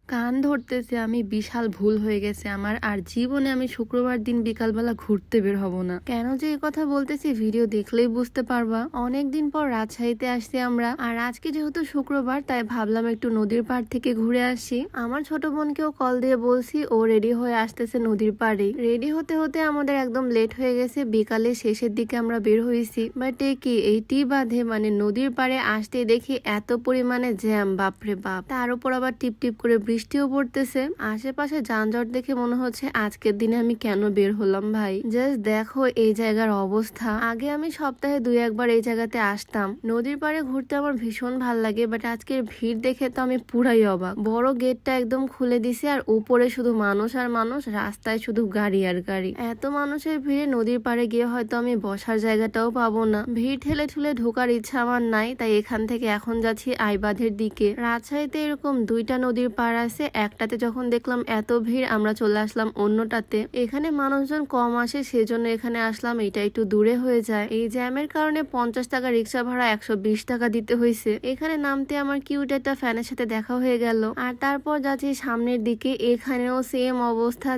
কান ধরতেছে আমি বিশাল ভুল হয়ে গেছে আমার। আর জীবনে আমি শুক্রবার দিন বিকালবেলা ঘুরতে বের হব না। কেন যে এই কথা বলতেছি ভিডিও দেখলেই বুঝতে পারবা। অনেকদিন পর রাজশাহীতে আসছি আমরা, আর আজকে যেহেতু শুক্রবার তাই ভাবলাম একটু নদীর পাড় থেকে ঘুরে আসি। আমার ছোট বোনকেও কল দিয়ে বলছি, ও রেডি হয়ে আসতেছে নদীর পাড়ে। রেডি হতে হতে আমাদের একদম লেট হয়ে গেছে, বিকালে শেষের দিকে আমরা বের হয়েছি। বাট এই টি বাঁধে মানে নদীর পাড়ে আসতে দেখি এত পরিমাণে জ্যাম, বাপরে বাপ। তার উপর আবার টিপ টিপ করে বৃষ্টিও পড়তেছে। আশেপাশে যানজট দেখে মনে হচ্ছে আজকের দিনে আমি কেন বের হলাম ভাই। জাস্ট দেখো এই জায়গার অবস্থা। আগে আমি সপ্তাহে 2-1 বার এই জায়গাতে আসতাম। নদীর পাড়ে ঘুরতে আমার ভীষণ ভাল লাগে, বাট আজকের ভিড় দেখে তো আমি পুরাই অবাক। বড় গেটটা একদম খুলে দিছে আর উপরে শুধু মানুষ আর মানুষ, রাস্তায় শুধু গাড়ি আর গাড়ি। এত মানুষের ভিড়ে নদীর পাড়ে গিয়ে হয়তো আমি বসার জায়গাটাও পাবো না। ভিড় ঠেলে ঠুলে ঢোকার ইচ্ছা আমার নাই, তাই এখান থেকে এখন যাচ্ছি আইবাঁধের দিকে। রাজশাহীতে এরকম 2টা নদীর পাড় আছে, একটাতে যখন দেখলাম এত ভিড় আমরা চলে আসলাম অন্যটাতে। এখানে মানুষজন কম আসে সেজন্য এখানে আসলাম, এটা একটু দূরে হয়ে যায়। এই জ্যামের কারণে 50 টাকা রিক্সা ভাড়া 120 টাকা দিতে হয়েছে। এখানে নামতে আমার কিউট একটা ফ্যানের সাথে দেখা হয়ে গেল। আর তারপর যাচ্ছি সামনের দিকে, এখানেও সেম অবস্থা,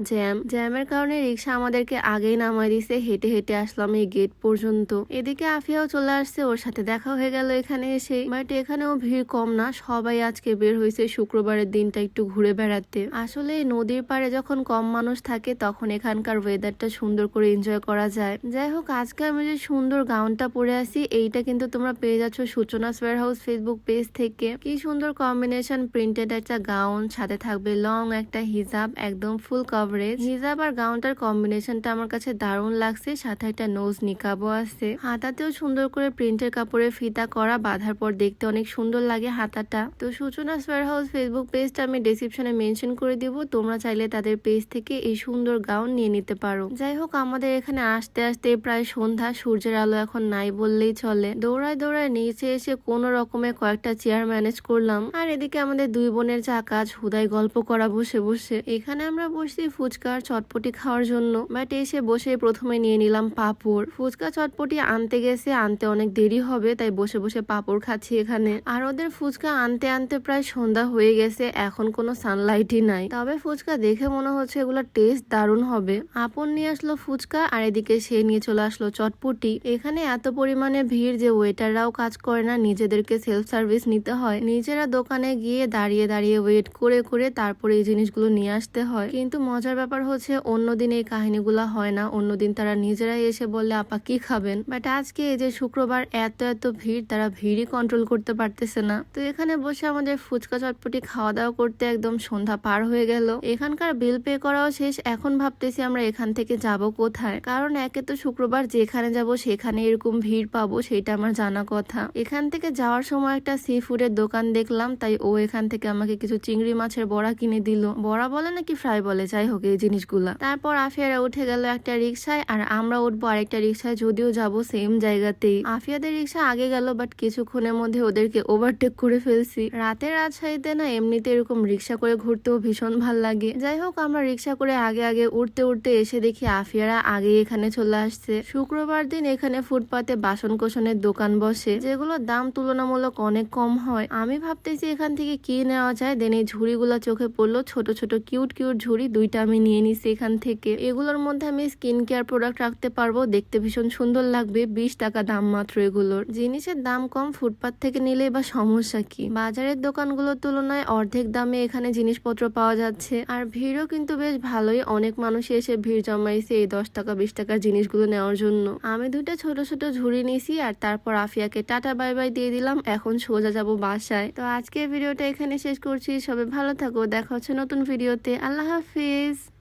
জ্যামের কারণে রিক্সা আমাদেরকে আগেই নামাই দিছে। হেঁটে হেঁটে আসলাম এই গেট পর্যন্ত। এদিকে আফিয়াও চলে আসছে, ওর সাথে দেখা হয়ে গেল এখানে এসে। বাট এখানেও ভিড় কম না, সবাই আজকে বের হয়েছে শুক্রবারের দিনটা একটু ঘুরে বেড়াতে। আসলে নদীর পাড়ে যখন কম মানুষ থাকে তখন এখানকার ওয়েদারটা সুন্দর করে এনজয় করা যায়। যাই হোক, আজকে আমি যে সুন্দর গাউনটা পরে আছি এইটা কিন্তু তোমরা পেয়ে যাচ্ছ সূচনা ওয়্যার হাউস ফেসবুক পেজ থেকে। কি সুন্দর কম্বিনেশন, প্রিন্টেড একটা গাউন, সাথে থাকবে লং একটা হিজাব, একদম ফুল কভারেজ। হিজাব আর গাউনটার কম্বিনেশনটা আমার কাছে দারুণ লাগছে। সাথে একটা নোজ নিকাবও আছে। হাতাতেও সুন্দর করে প্রিন্টের কাপড়ে ফিতা করা, বাঁধার পর দেখতে অনেক সুন্দর লাগে হাতাটা। তো সূচনা ওয়্যার হাউস ফেসবুক পেজটা আমি ডেসক্রিপশনে মেনশন করে দিব, তোমরা চাইলে তাদের পেজ থেকে এই সুন্দর গাউন নিয়ে নিতে পারো। যাই হোক, আমাদের এখানে আসতে আসতে প্রায় সন্ধ্যা, সূর্যের আলো এখন নাই বললেই চলে। দৌড়ায় দৌড়ায় নিচে এসে কোন রকমে কয়েকটা চেয়ার ম্যানেজ করলাম। আর এদিকে আমাদের 2 বোনের যা কাজ, হুদাই গল্প করা বসে বসে। এখানে আমরা বসছি ফুচকার চটপটি খাওয়ার জন্য। বাট এসে বসে প্রথমে নিয়ে নিলাম পাঁপড়। ফুচকা চটপটি আনতে গেছে, আনতে অনেক দেরি হবে, তাই বসে বসে পাঁপড় খাচ্ছি এখানে। আর ওদের ফুচকা আনতে আনতে প্রায় সন্ধ্যা হয়ে গেছে, এখন কোনো সানলাইটই নাই। তবে ফুচকা দেখে মনে হচ্ছে এগুলোর টেস্ট দারুণ হবে। আপন নিয়ে আসলো ফুচকা, আর এদিকে সে নিয়ে চলে আসলো চটপটি। এখানে এত পরিমাণে ভিড় যে ওয়েটাররাও কাজ করে না, নিজেদেরকে সেলফ সার্ভিস নিতে হয়। নিজেরা দোকানে গিয়ে দাঁড়িয়ে দাঁড়িয়ে ওয়েট করে করে তারপরে এই জিনিসগুলো নিয়ে আসতে হয়। কিন্তু মজার ব্যাপার হচ্ছে অন্যদিন এই কাহিনীগুলো হয় না, অন্যদিন তারা নিজেরাই এসে বললে আপা কি খাবেন। বাট আজকে এই যে শুক্রবার এত এত ভিড়, তারা ভিড়ই কন্ট্রোল করতে পারতেছে না। তো এখানে বসে আমাদের ফুচকা চটপটি খাওয়া দাওয়া করতে একদম সন্ধ্যা পার হয়ে গেল। এখানকার বিল পে করাও শেষ। এখন ভাবতেছি আমরা এখান থেকে যাব কোথায়, কারণ একে তো শুক্রবার যেখানে যাব সেখানে এরকম ভিড় পাবো সেটা আমার জানা কথা। এখান থেকে যাওয়ার সময় একটা সি ফুডের দোকান দেখলাম, তাই ও এখান থেকে আমাকে কিছু চিংড়ি মাছের বড়া কিনে দিল। বড়া বলে নাকি ফ্রাই বলে, যাই হোক এই জিনিসগুলা। তারপর আফিয়ারা উঠে গেল একটা রিক্সায়, আর আমরা উঠবো আরেকটা রিক্সায়, যদিও যাব সেম জায়গাতেই। আফিয়াদের রিক্সা আগে গেল, বাট কিছুক্ষণের মধ্যে ওদেরকে ওভারটেক করে ফেলছি। রাতের রাজশাহীতে না এমনিতে এরকম রিক্সা করে ঘুরতেও ভীষণ ভাল লাগে। যাই হোক, আমরা রিক্সা করে আগে আগে উঠতে উঠতে এসে দেখি আফিয়ারা আগে এখানে চলে আসছে। শুক্রবার দিন এখানে ফুটপাতে বাসন কোসনের দোকান বসে, যেগুলোর দাম তুলনামূলক অনেক কম হয়। আমি ভাবতেছি এখান থেকে কি নেওয়া যায়, দেন এই ঝুড়িগুলো চোখে পড়লো, ছোট ছোট কিউট কিউট ঝুড়ি, 2টা আমি নিয়ে নিছি এখান থেকে। এগুলোর মধ্যে আমি স্কিন কেয়ার প্রোডাক্ট রাখতে পারবো, দেখতে ভীষণ সুন্দর লাগবে। 20 টাকা দাম মাত্র এগুলোর। জিনিসের দাম কম, ফুটপাত থেকে নিলে বা সমস্যা কি। বাজারের দোকানগুলোর তুলনায় অর্ধেক দামে এখানে জিনিসপত্র পাওয়া যাচ্ছে। আর ভিড়ও কিন্তু বেশ ভালোই, অনেক মানুষ এসে ভিড় জমাইছে এই 10 টাকা 20 টাকার জিনিসগুলো নেওয়ার জন্য। আমি 2টা ছোট ছোট ঝুড়ি নিছি, আর তারপর আফিয়াকে টাটা বাই বাই দিয়ে দিলাম। এখন সোজা যাব বাসায়। তো আজকের ভিডিওটা এখানে শেষ করছি, সবাই ভালো থাকো, দেখা হচ্ছে নতুন ভিডিওতে। আল্লাহ হাফিজ।